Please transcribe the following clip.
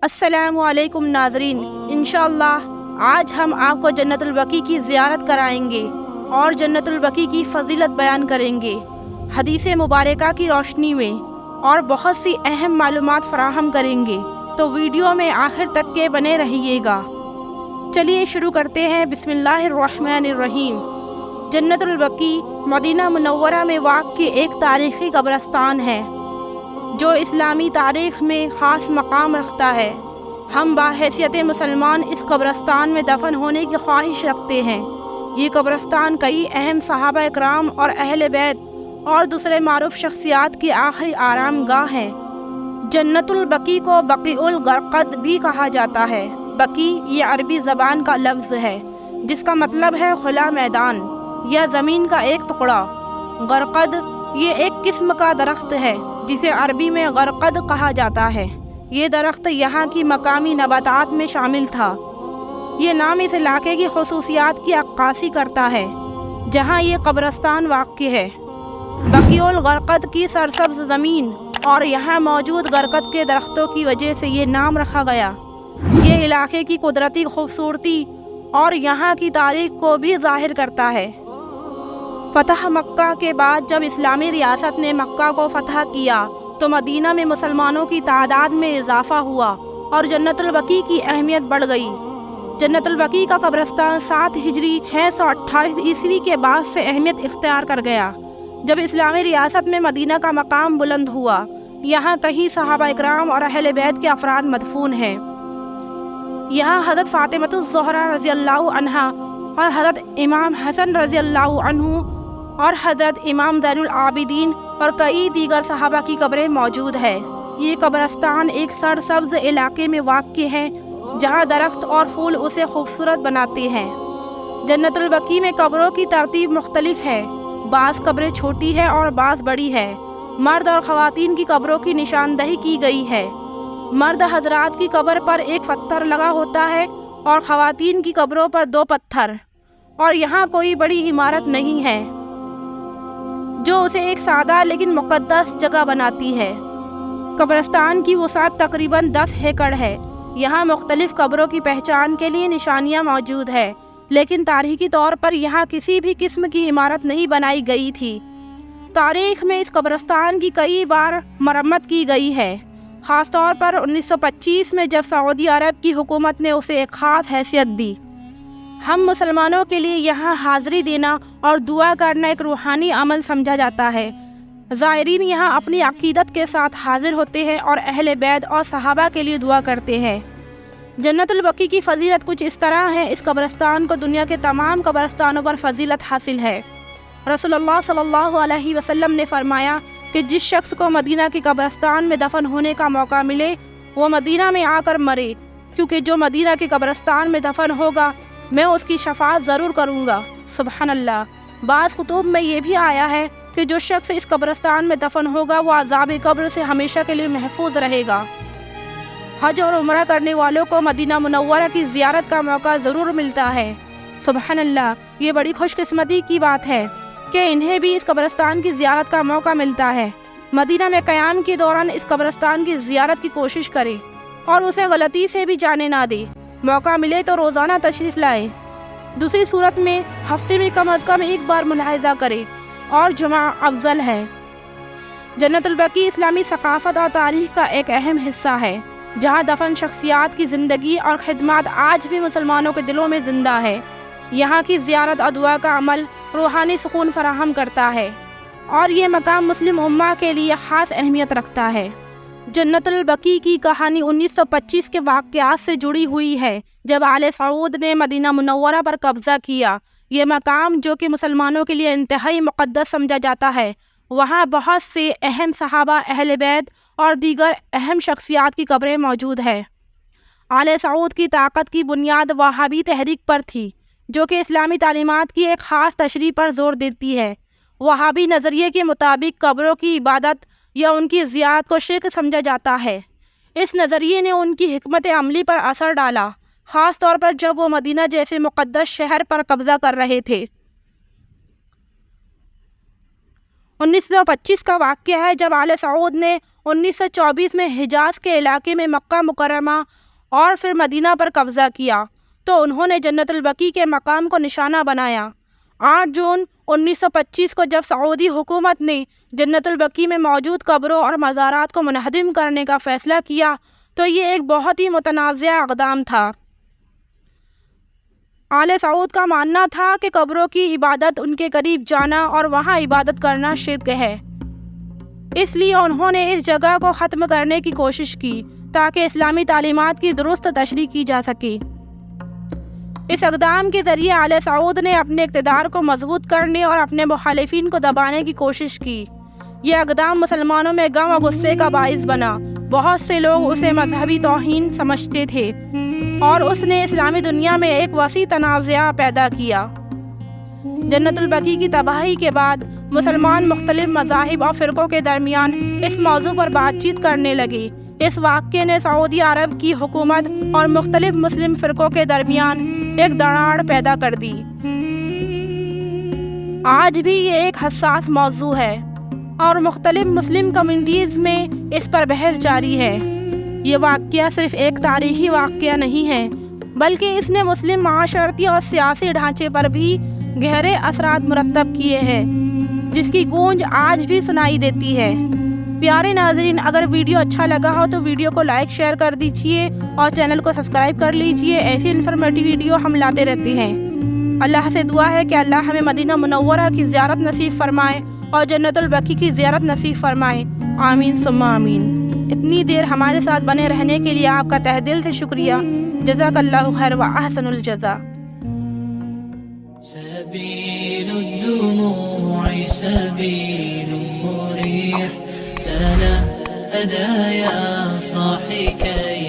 السلام علیکم ناظرین، انشاءاللہ آج ہم آپ کو جنت البقیع کی زیارت کرائیں گے اور جنت البقیع کی فضیلت بیان کریں گے حدیث مبارکہ کی روشنی میں، اور بہت سی اہم معلومات فراہم کریں گے، تو ویڈیو میں آخر تک کے بنے رہیے گا۔ چلیے شروع کرتے ہیں۔ بسم اللہ الرحمن الرحیم۔ جنت البقیع مدینہ منورہ میں واقع ایک تاریخی قبرستان ہے جو اسلامی تاریخ میں خاص مقام رکھتا ہے۔ ہم بحیثیت مسلمان اس قبرستان میں دفن ہونے کی خواہش رکھتے ہیں۔ یہ قبرستان کئی اہم صحابہ اکرام اور اہل بیت اور دوسرے معروف شخصیات کی آخری آرام گاہ ہے۔ جنت البقیع کو بقیع الغرقد بھی کہا جاتا ہے۔ بقیع یہ عربی زبان کا لفظ ہے جس کا مطلب ہے کھلا میدان یا زمین کا ایک ٹکڑا۔ غرقد یہ ایک قسم کا درخت ہے جسے عربی میں غرقد کہا جاتا ہے۔ یہ درخت یہاں کی مقامی نباتات میں شامل تھا۔ یہ نام اس علاقے کی خصوصیات کی عکاسی کرتا ہے جہاں یہ قبرستان واقع ہے۔ بقیع الغرقد کی سرسبز زمین اور یہاں موجود غرقد کے درختوں کی وجہ سے یہ نام رکھا گیا۔ یہ علاقے کی قدرتی خوبصورتی اور یہاں کی تاریخ کو بھی ظاہر کرتا ہے۔ فتح مکہ کے بعد جب اسلامی ریاست نے مکہ کو فتح کیا تو مدینہ میں مسلمانوں کی تعداد میں اضافہ ہوا اور جنت البقیع کی اہمیت بڑھ گئی۔ جنت البقیع کا قبرستان 7 ہجری 628 عیسوی کے بعد سے اہمیت اختیار کر گیا جب اسلامی ریاست میں مدینہ کا مقام بلند ہوا۔ یہاں کئی صحابہ اکرام اور اہل بیت کے افراد مدفون ہیں۔ یہاں حضرت فاطمہ الزہرا رضی اللہ عنہا اور حضرت امام حسن رضی اللہ عنہ اور حضرت امام زین العابدین اور کئی دیگر صحابہ کی قبریں موجود ہے۔ یہ قبرستان ایک سرسبز علاقے میں واقع ہے جہاں درخت اور پھول اسے خوبصورت بناتے ہیں۔ جنت البقیع میں قبروں کی ترتیب مختلف ہے۔ بعض قبریں چھوٹی ہے اور بعض بڑی ہے۔ مرد اور خواتین کی قبروں کی نشاندہی کی گئی ہے۔ مرد حضرات کی قبر پر ایک پتھر لگا ہوتا ہے اور خواتین کی قبروں پر 2 پتھر، اور یہاں کوئی بڑی عمارت نہیں ہے جو اسے ایک سادہ لیکن مقدس جگہ بناتی ہے۔ قبرستان کی وسعت تقریباً 10 ایکڑ ہے۔ یہاں مختلف قبروں کی پہچان کے لیے نشانیاں موجود ہیں، لیکن تاریخی طور پر یہاں کسی بھی قسم کی عمارت نہیں بنائی گئی تھی۔ تاریخ میں اس قبرستان کی کئی بار مرمت کی گئی ہے، خاص طور پر 1925 میں جب سعودی عرب کی حکومت نے اسے ایک خاص حیثیت دی۔ ہم مسلمانوں کے لیے یہاں حاضری دینا اور دعا کرنا ایک روحانی عمل سمجھا جاتا ہے۔ زائرین یہاں اپنی عقیدت کے ساتھ حاضر ہوتے ہیں اور اہل بیت اور صحابہ کے لیے دعا کرتے ہیں۔ جنت البقیع کی فضیلت کچھ اس طرح ہے۔ اس قبرستان کو دنیا کے تمام قبرستانوں پر فضیلت حاصل ہے۔ رسول اللہ صلی اللہ علیہ وسلم نے فرمایا کہ جس شخص کو مدینہ کے قبرستان میں دفن ہونے کا موقع ملے وہ مدینہ میں آ کر مرے، کیونکہ جو مدینہ کے قبرستان میں دفن ہوگا میں اس کی شفاعت ضرور کروں گا۔ سبحان اللہ۔ بعض کتب میں یہ بھی آیا ہے کہ جو شخص اس قبرستان میں دفن ہوگا وہ عذاب قبر سے ہمیشہ کے لیے محفوظ رہے گا۔ حج اور عمرہ کرنے والوں کو مدینہ منورہ کی زیارت کا موقع ضرور ملتا ہے۔ سبحان اللہ۔ یہ بڑی خوش قسمتی کی بات ہے کہ انہیں بھی اس قبرستان کی زیارت کا موقع ملتا ہے۔ مدینہ میں قیام کے دوران اس قبرستان کی زیارت کی کوشش کرے اور اسے غلطی سے بھی جانے نہ دے۔ موقع ملے تو روزانہ تشریف لائے۔ دوسری صورت میں ہفتے میں کم از کم 1 بار ملاحظہ کرے اور جمعہ افضل ہے۔ جنت البقیع اسلامی ثقافت اور تاریخ کا ایک اہم حصہ ہے جہاں دفن شخصیات کی زندگی اور خدمات آج بھی مسلمانوں کے دلوں میں زندہ ہے۔ یہاں کی زیارت اور دعا کا عمل روحانی سکون فراہم کرتا ہے اور یہ مقام مسلم امہ کے لیے خاص اہمیت رکھتا ہے۔ جنت البقیع کی کہانی 1925 کے واقعات سے جڑی ہوئی ہے جب آل سعود نے مدینہ منورہ پر قبضہ کیا۔ یہ مقام جو کہ مسلمانوں کے لیے انتہائی مقدس سمجھا جاتا ہے، وہاں بہت سے اہم صحابہ، اہل بیت اور دیگر اہم شخصیات کی قبریں موجود ہیں۔ آل سعود کی طاقت کی بنیاد وہابی تحریک پر تھی جو کہ اسلامی تعلیمات کی ایک خاص تشریح پر زور دیتی ہے۔ وہابی نظریے کے مطابق قبروں کی عبادت یا ان کی زیارت کو شرک سمجھا جاتا ہے۔ اس نظریے نے ان کی حکمت عملی پر اثر ڈالا، خاص طور پر جب وہ مدینہ جیسے مقدس شہر پر قبضہ کر رہے تھے۔ 1925 کا واقعہ ہے جب آل سعود نے 1924 میں حجاز کے علاقے میں مکہ مکرمہ اور پھر مدینہ پر قبضہ کیا تو انہوں نے جنت البقیع کے مقام کو نشانہ بنایا۔ 8 جون 1925 کو جب سعودی حکومت نے جنت البقیع میں موجود قبروں اور مزارات کو منہدم کرنے کا فیصلہ کیا تو یہ ایک بہت ہی متنازع اقدام تھا۔ آل سعود کا ماننا تھا کہ قبروں کی عبادت ان کے قریب جانا اور وہاں عبادت کرنا شرک ہے، اس لیے انہوں نے اس جگہ کو ختم کرنے کی کوشش کی تاکہ اسلامی تعلیمات کی درست تشریح کی جا سکے۔ اس اقدام کے ذریعے آل سعود نے اپنے اقتدار کو مضبوط کرنے اور اپنے مخالفین کو دبانے کی کوشش کی۔ یہ اقدام مسلمانوں میں غم و غصے کا باعث بنا۔ بہت سے لوگ اسے مذہبی توہین سمجھتے تھے اور اس نے اسلامی دنیا میں ایک وسیع تنازع پیدا کیا۔ جنت البقیع کی تباہی کے بعد مسلمان مختلف مذاہب اور فرقوں کے درمیان اس موضوع پر بات چیت کرنے لگے۔ اس واقعے نے سعودی عرب کی حکومت اور مختلف مسلم فرقوں کے درمیان ایک دراڑ پیدا کر دی۔ آج بھی یہ ایک حساس موضوع ہے اور مختلف مسلم کمیونٹیز میں اس پر بحث جاری ہے۔ یہ واقعہ صرف ایک تاریخی واقعہ نہیں ہے بلکہ اس نے مسلم معاشرتی اور سیاسی ڈھانچے پر بھی گہرے اثرات مرتب کیے ہیں، جس کی گونج آج بھی سنائی دیتی ہے۔ پیارے ناظرین، اگر ویڈیو اچھا لگا ہو تو ویڈیو کو لائک شیئر کر دیجیے اور چینل کو سبسکرائب کر لیجیے۔ ایسی انفارمیٹیو ویڈیو ہم لاتے رہتے ہیں۔ اللہ سے دعا ہے کہ اللہ ہمیں مدینہ منورہ کی زیارت نصیب فرمائے اور جنت البقیع کی زیارت نصیب فرمائے۔ آمین ثم آمین۔ اتنی دیر ہمارے ساتھ بنے رہنے کے لیے آپ کا تہ دل سے شکریہ۔ جزاک اللہ خیر و احسن الجزا۔ سبيل الدموع سبيل مريح تنهدى يا صاحي كي